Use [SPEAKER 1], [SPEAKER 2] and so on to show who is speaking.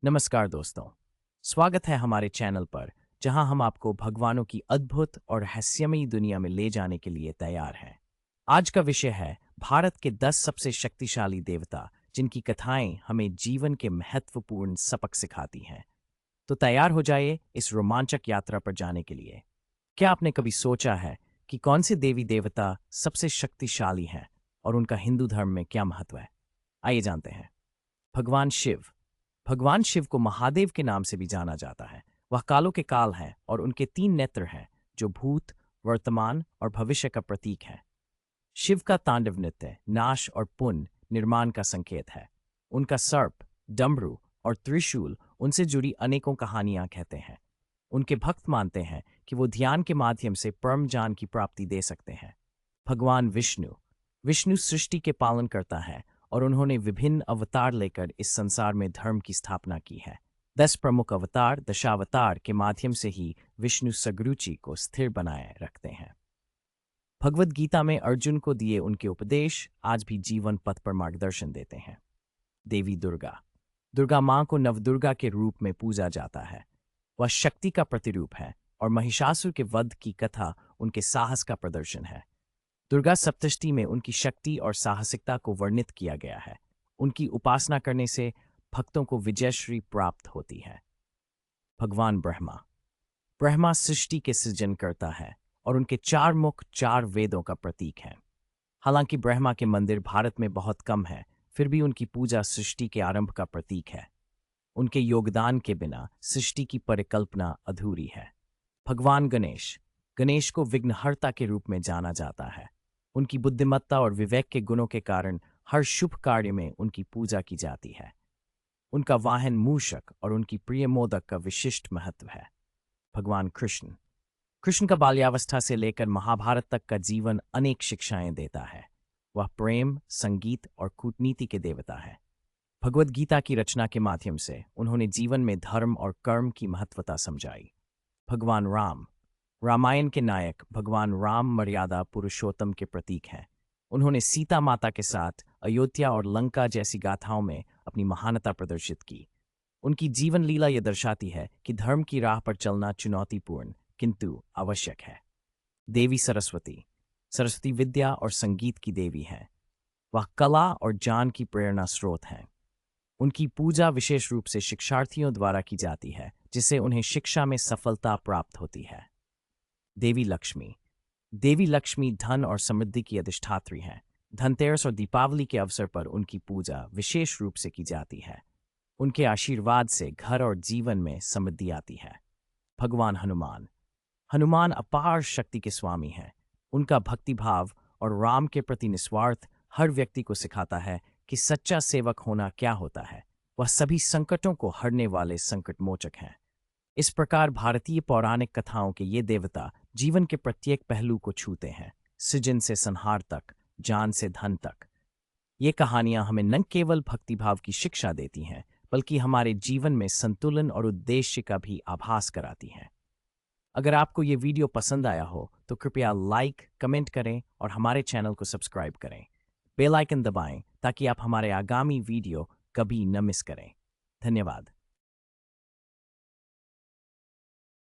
[SPEAKER 1] नमस्कार दोस्तों, स्वागत है हमारे चैनल पर जहां हम आपको भगवानों की अद्भुत और रहस्यमयी दुनिया में ले जाने के लिए तैयार हैं। आज का विषय है भारत के 10 सबसे शक्तिशाली देवता जिनकी कथाएं हमें जीवन के महत्वपूर्ण सबक सिखाती हैं। तो तैयार हो जाइए इस रोमांचक यात्रा पर जाने के लिए। क्या आपने कभी सोचा है कि कौन से देवी देवता सबसे शक्तिशाली हैं और उनका हिंदू धर्म में क्या महत्व है? आइए जानते हैं। भगवान शिव। भगवान शिव को महादेव के नाम से भी जाना जाता है। वह कालों के काल हैं और उनके 3 नेत्र हैं जो भूत, वर्तमान और भविष्य का प्रतीक है। शिव का तांडव नृत्य नाश और पुण्य निर्माण का संकेत है। उनका सर्प, डमरू और त्रिशूल उनसे जुड़ी अनेकों कहानियां कहते हैं। उनके भक्त मानते हैं कि वो ध्यान के माध्यम से परम ज्ञान की प्राप्ति दे सकते हैं। भगवान विष्णु। विष्णु सृष्टि के पालन करता है और उन्होंने विभिन्न अवतार लेकर इस संसार में धर्म की स्थापना की है। 10 प्रमुख अवतार दशावतार के माध्यम से ही विष्णु सगरुचि को स्थिर बनाए रखते हैं। भगवद गीता में अर्जुन को दिए उनके उपदेश आज भी जीवन पथ पर मार्गदर्शन देते हैं। देवी दुर्गा। दुर्गा मां को नवदुर्गा के रूप में पूजा जाता है। वह शक्ति का प्रतिरूप है और महिषासुर के वध की कथा उनके साहस का प्रदर्शन है। दुर्गा सप्तशती में उनकी शक्ति और साहसिकता को वर्णित किया गया है। उनकी उपासना करने से भक्तों को विजयश्री प्राप्त होती है। भगवान ब्रह्मा। ब्रह्मा सृष्टि के सृजन करता है और उनके 4 मुख 4 वेदों का प्रतीक हैं। हालांकि ब्रह्मा के मंदिर भारत में बहुत कम है, फिर भी उनकी पूजा सृष्टि के आरंभ का प्रतीक है। उनके योगदान के बिना सृष्टि की परिकल्पना अधूरी है। भगवान गणेश। गणेश को विघ्नहर्ता के रूप में जाना जाता है। उनकी बुद्धिमत्ता और विवेक के गुणों के कारण हर शुभ कार्य में उनकी पूजा की जाती है। उनका वाहन मूषक और उनकी प्रिय मोदक का विशिष्ट महत्व है। भगवान कृष्ण। कृष्ण का बाल्यावस्था से लेकर महाभारत तक का जीवन अनेक शिक्षाएं देता है। वह प्रेम, संगीत और कूटनीति के देवता है। भगवद गीता की रचना के माध्यम से उन्होंने जीवन में धर्म और कर्म की महत्वता समझाई। भगवान राम। रामायण के नायक भगवान राम मर्यादा पुरुषोत्तम के प्रतीक हैं। उन्होंने सीता माता के साथ अयोध्या और लंका जैसी गाथाओं में अपनी महानता प्रदर्शित की। उनकी जीवन लीला यह दर्शाती है कि धर्म की राह पर चलना चुनौतीपूर्ण किंतु आवश्यक है। देवी सरस्वती। सरस्वती विद्या और संगीत की देवी हैं। वह कला और ज्ञान की प्रेरणा स्रोत हैं। उनकी पूजा विशेष रूप से शिक्षार्थियों द्वारा की जाती है, जिससे उन्हें शिक्षा में सफलता प्राप्त होती है। देवी लक्ष्मी। देवी लक्ष्मी धन और समृद्धि की अधिष्ठात्री हैं। धनतेरस और दीपावली के अवसर पर उनकी पूजा विशेष रूप से की जाती है। उनके आशीर्वाद से घर और जीवन में समृद्धि आती है। भगवान हनुमान। हनुमान अपार शक्ति के स्वामी हैं। उनका भक्तिभाव और राम के प्रति निस्वार्थ हर व्यक्ति को सिखाता है कि सच्चा सेवक होना क्या होता है। वह सभी संकटों को हरने वाले संकट मोचक हैं। इस प्रकार भारतीय पौराणिक कथाओं के ये देवता जीवन के प्रत्येक पहलू को छूते हैं, सृजन से संहार तक, जान से धन तक। ये कहानियां हमें न केवल भक्तिभाव की शिक्षा देती हैं, बल्कि हमारे जीवन में संतुलन और उद्देश्य का भी आभास कराती हैं। अगर आपको ये वीडियो पसंद आया हो तो कृपया लाइक, कमेंट करें और हमारे चैनल को सब्सक्राइब करें। बेल आइकन दबाएं ताकि आप हमारे आगामी वीडियो कभी न मिस करें। धन्यवाद।